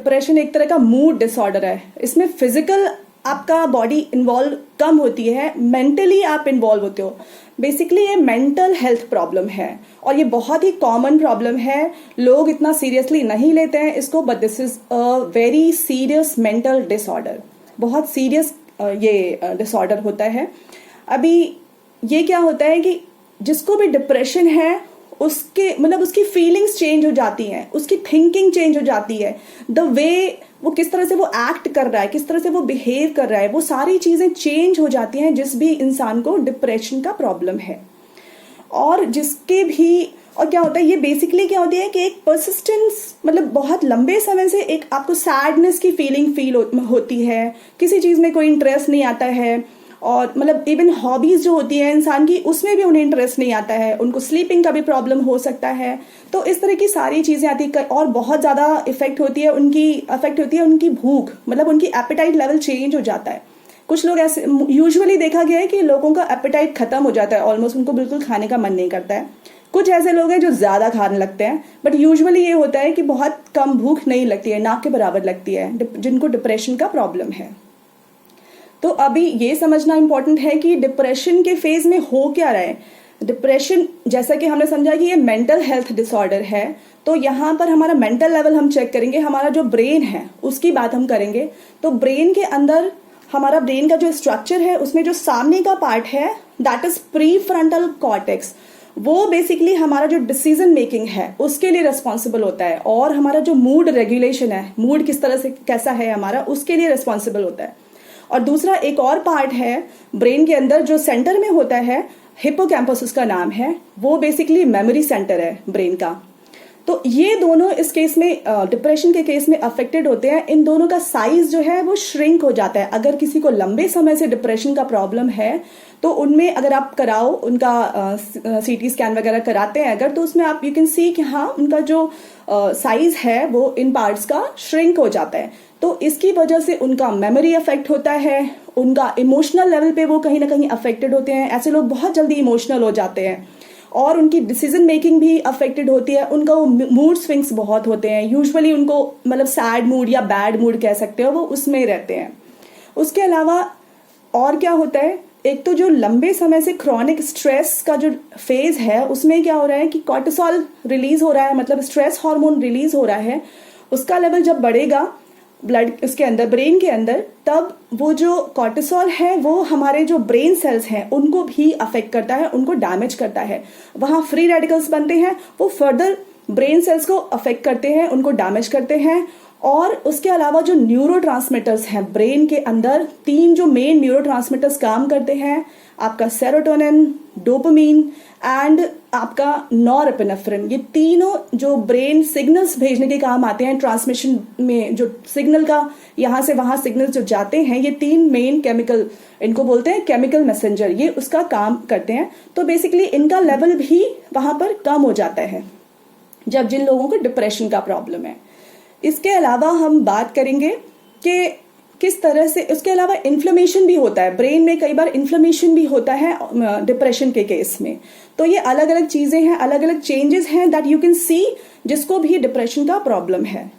Depression एक तरह का मूड डिसऑर्डर है। इसमें फिजिकल आपका बॉडी इन्वॉल्व कम होती है, मेंटली आप इन्वॉल्व होते हो। बेसिकली ये मेंटल हेल्थ प्रॉब्लम है और ये बहुत ही कॉमन प्रॉब्लम है। लोग इतना सीरियसली नहीं लेते हैं इसको, but this is a very serious mental disorder. बहुत सीरियस ये डिसऑर्डर होता है। अभी ये क्या होता है कि जिसको भी डिप्रेशन है उसके मतलब उसकी फीलिंग्स चेंज हो जाती हैं, उसकी थिंकिंग चेंज हो जाती है, द वे वो किस तरह से वो एक्ट कर रहा है, किस तरह से वो बिहेव कर रहा है, वो सारी चीजें चेंज हो जाती हैं जिस भी इंसान को डिप्रेशन का प्रॉब्लम है। और जिसके भी और क्या होता है, ये बेसिकली क्या होती है कि एक परसिस्टेंस मतलब बहुत लंबे समय से एक आपको सैडनेस की फीलिंग होती है, किसी चीज में कोई इंटरेस्ट नहीं आता है, और मतलब इवन हॉबीज जो होती है इंसान की उसमें भी उन्हें इंटरेस्ट नहीं आता है, उनको स्लीपिंग का भी प्रॉब्लम हो सकता है। तो इस तरह की सारी चीजें आती है और बहुत ज्यादा इफेक्ट होती है उनकी भूख, मतलब उनकी एपेटाइट लेवल चेंज हो जाता है। कुछ लोग ऐसे यूजुअली देखा गया है कि लोगों का एपेटाइट खत्म हो जाता है, ऑलमोस्ट उनको बिल्कुल खाने का मन नहीं करता है। कुछ ऐसे लोग हैं जो ज्यादा खाने लगते हैं, बट यूजुअली ये होता है कि बहुत कम भूख नहीं लगती है, ना के बराबर लगती है, जिनको डिप्रेशन का प्रॉब्लम है। तो अभी ये समझना इंपॉर्टेंट है कि डिप्रेशन के फेज में हो क्या रहा है। डिप्रेशन जैसा कि हमने समझा कि ये मेंटल हेल्थ डिसऑर्डर है, तो यहाँ पर हमारा मेंटल लेवल हम चेक करेंगे, हमारा जो ब्रेन है उसकी बात हम करेंगे। तो ब्रेन के अंदर हमारा ब्रेन का जो स्ट्रक्चर है उसमें जो सामने का पार्ट है that is pre frontal cortex, वो बेसिकली हमारा जो डिसीजन मेकिंग है उसके लिए रिस्पॉन्सिबल होता है, और हमारा जो मूड रेगुलेशन है, मूड किस तरह से कैसा है हमारा, उसके लिए रिस्पॉन्सिबल होता है। और दूसरा एक और पार्ट है ब्रेन के अंदर जो सेंटर में होता है, हिप्पोकैम्पस उसका नाम है, वो बेसिकली मेमोरी सेंटर है ब्रेन का। तो ये दोनों इस केस में डिप्रेशन के केस में अफेक्टेड होते हैं। इन दोनों का साइज जो है वो श्रिंक हो जाता है। अगर किसी को लंबे समय से डिप्रेशन का प्रॉब्लम है तो उनमें अगर आप कराओ, उनका सीटी स्कैन वगैरह कराते हैं अगर, तो उसमें आप यू कैन सी कि हाँ उनका जो साइज है वो इन पार्ट्स का श्रिंक हो जाता है। तो इसकी वजह से उनका मेमोरी अफेक्ट होता है, उनका इमोशनल लेवल पे वो कहीं ना कहीं अफेक्टेड होते हैं। ऐसे लोग बहुत जल्दी इमोशनल हो जाते हैं और उनकी डिसीजन मेकिंग भी अफेक्टेड होती है। उनका वो मूड स्विंग्स बहुत होते हैं, यूजुअली उनको मतलब सैड मूड या बैड मूड कह सकते हो, वो उसमें रहते हैं। उसके अलावा और क्या होता है, एक तो जो लंबे समय से क्रॉनिक स्ट्रेस का जो फेज है उसमें क्या हो रहा है कि कॉर्टिसोल रिलीज हो रहा है, मतलब स्ट्रेस हार्मोन रिलीज हो रहा है। उसका लेवल जब बढ़ेगा ब्लड इसके अंदर, ब्रेन के अंदर, तब वो जो कॉर्टिसोल है वो हमारे जो ब्रेन सेल्स हैं उनको भी अफेक्ट करता है, उनको डैमेज करता है। वहां फ्री रेडिकल्स बनते हैं, वो फर्दर ब्रेन सेल्स को अफेक्ट करते हैं, उनको डैमेज करते हैं। और उसके अलावा जो न्यूरोट्रांसमीटर्स हैं ब्रेन के अंदर, 3 जो मेन न्यूरोट्रांसमीटर्स काम करते हैं, आपका सेरोटोनिन, डोपामीन एंड आपका नॉरएपिनेफ्रिन, ये तीनों जो ब्रेन सिग्नल्स भेजने के काम आते हैं, ट्रांसमिशन में जो सिग्नल का यहां से वहां सिग्नल्स जो जाते हैं, ये 3 मेन केमिकल, इनको बोलते हैं केमिकल मैसेंजर, ये उसका काम करते हैं। तो बेसिकली इनका लेवल भी वहां पर कम हो जाता है जब जिन लोगों को डिप्रेशन का प्रॉब्लम है। इसके अलावा हम बात करेंगे कि किस तरह से, उसके अलावा इन्फ्लेमेशन भी होता है ब्रेन में, कई बार इन्फ्लेमेशन भी होता है डिप्रेशन के केस में। तो ये अलग अलग चीजें हैं, अलग अलग चेंजेस हैं दैट यू कैन सी जिसको भी डिप्रेशन का प्रॉब्लम है।